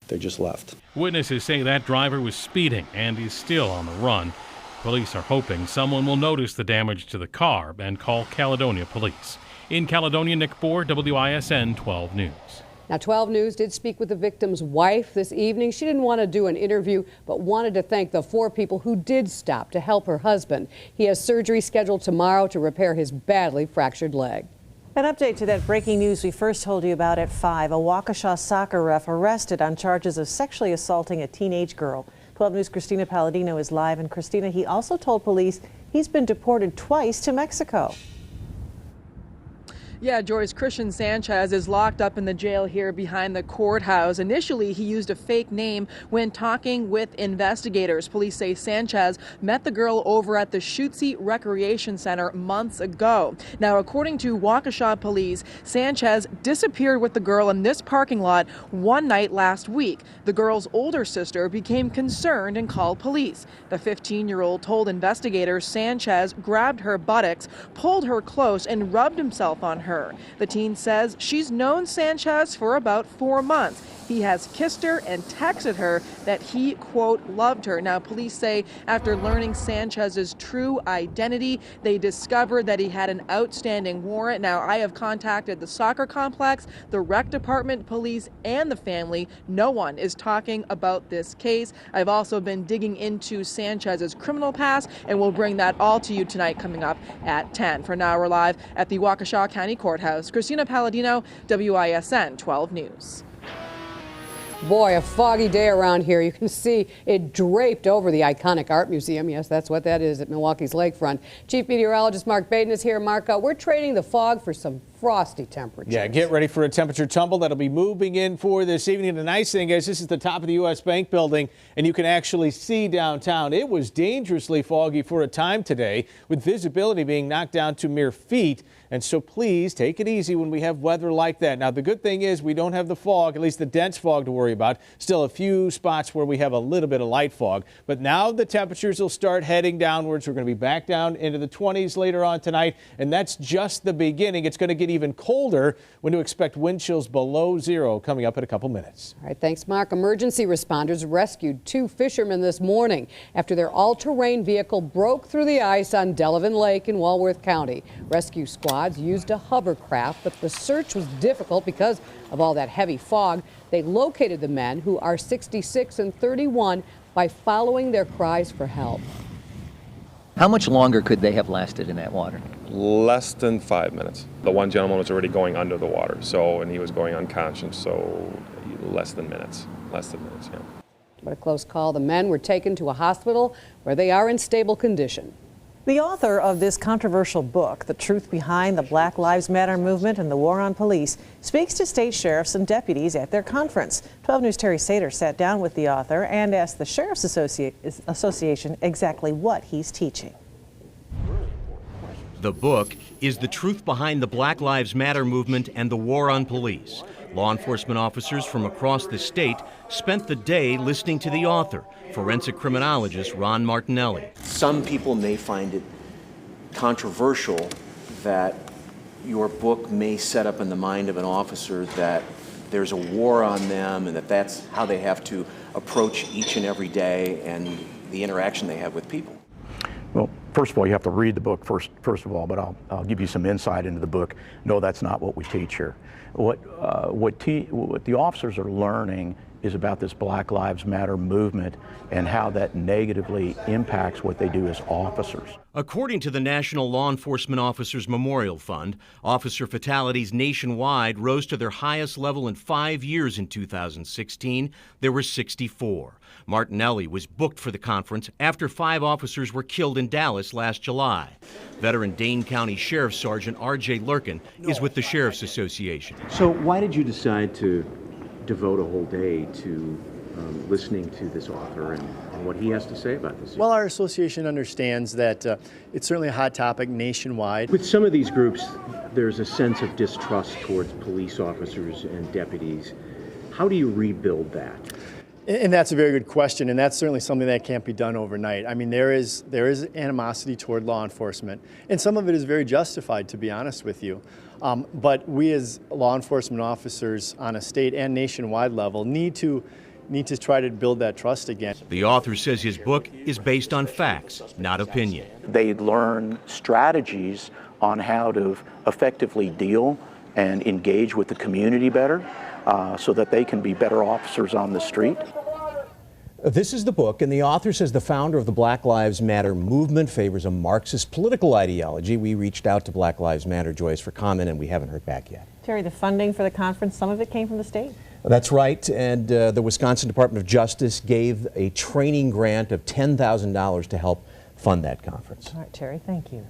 They just left. Witnesses say that driver was speeding and is still on the run. Police are hoping someone will notice the damage to the car and call Caledonia police. In Caledonia, Nick Bohr, WISN 12 News. Now, 12 News did speak with the victim's wife this evening. She didn't want to do an interview, but wanted to thank the 4 people who did stop to help her husband. He has surgery scheduled tomorrow to repair his badly fractured leg. An update to that breaking news we first told you about at 5. A Waukesha soccer ref arrested on charges of sexually assaulting a teenage girl. 12 News' Christina Palladino is live. And Christina, he also told police he's been deported twice to Mexico. Yeah, Joyce, Christian Sanchez is locked up in the jail here behind the courthouse. Initially, he used a fake name when talking with investigators. Police say Sanchez met the girl over at the Shootsy Recreation Center months ago. Now, according to Waukesha police, Sanchez disappeared with the girl in this parking lot one night last week. The girl's older sister became concerned and called police. The 15-year-old told investigators Sanchez grabbed her buttocks, pulled her close, and rubbed himself on her. The teen says she's known Sanchez for about 4 months. He has kissed her and texted her that he, quote, loved her. Now, police say after learning Sanchez's true identity, they discovered that he had an outstanding warrant. Now, I have contacted the soccer complex, the rec department, police, and the family. No one is talking about this case. I've also been digging into Sanchez's criminal past, and we'll bring that all to you tonight coming up at 10. For now, we're live at the Waukesha County Courthouse. Christina Palladino, WISN 12 News. Boy, a foggy day around here. You can see it draped over the iconic art museum. Yes, that's what that is at Milwaukee's lakefront. Chief Meteorologist Mark Baden is here. Mark, we're trading the fog for some frosty temperatures. Yeah, get ready for a temperature tumble that'll be moving in for this evening. The nice thing is this is the top of the U.S. Bank building, and you can actually see downtown. It was dangerously foggy for a time today, with visibility being knocked down to mere feet. And so please take it easy when we have weather like that. Now, the good thing is we don't have the fog, at least the dense fog, to worry about. Still a few spots where we have a little bit of light fog. But now the temperatures will start heading downwards. We're going to be back down into the 20s later on tonight. And that's just the beginning. It's going to get even colder when you expect wind chills below 0 coming up in a couple minutes. All right, thanks, Mark. Emergency responders rescued 2 fishermen this morning after their all-terrain vehicle broke through the ice on Delavan Lake in Walworth County. Rescue squads used a hovercraft, but the search was difficult because of all that heavy fog. They located the men, who are 66 and 31, by following their cries for help. How much longer could they have lasted in that water? Less than 5 minutes. The one gentleman was already going under the water, and he was going unconscious, so less than minutes, yeah. What a close call. The men were taken to a hospital where they are in stable condition. The author of this controversial book, The Truth Behind the Black Lives Matter Movement and the War on Police, speaks to state sheriffs and deputies at their conference. 12 News' Terry Sater sat down with the author and asked the Sheriff's Association exactly what he's teaching. The book is The Truth Behind the Black Lives Matter Movement and the War on Police. Law enforcement officers from across the state spent the day listening to the author, forensic criminologist Ron Martinelli. Some people may find it controversial that your book may set up in the mind of an officer that there's a war on them and that that's how they have to approach each and every day and the interaction they have with people. Well, first of all, you have to read the book first of all, but I'll give you some insight into the book. No, that's not what we teach here. What the officers are learning is about this Black Lives Matter movement and how that negatively impacts what they do as officers. According to the National Law Enforcement Officers Memorial Fund, officer fatalities nationwide rose to their highest level in 5 years in 2016. There were 64. Martinelli was booked for the conference after 5 officers were killed in Dallas last July. Veteran Dane County Sheriff Sergeant R.J. Lurkin is with the Sheriff's Association. So why did you decide to devote a whole day to listening to this author and what he has to say about this? Well, our association understands that it's certainly a hot topic nationwide. With some of these groups, there's a sense of distrust towards police officers and deputies. How do you rebuild that? And that's a very good question, and that's certainly something that can't be done overnight. I mean, there is animosity toward law enforcement, and some of it is very justified, to be honest with you. But we as law enforcement officers on a state and nationwide level need to need to try to build that trust again. The author says his book is based on facts, not opinion. They learn strategies on how to effectively deal and engage with the community better so that they can be better officers on the street. This is the book, and the author says the founder of the Black Lives Matter movement favors a Marxist political ideology. We reached out to Black Lives Matter, Joyce, for comment, and we haven't heard back yet. Terry, the funding for the conference, some of it came from the state. That's right, and the Wisconsin Department of Justice gave a training grant of $10,000 to help fund that conference. All right, Terry, thank you.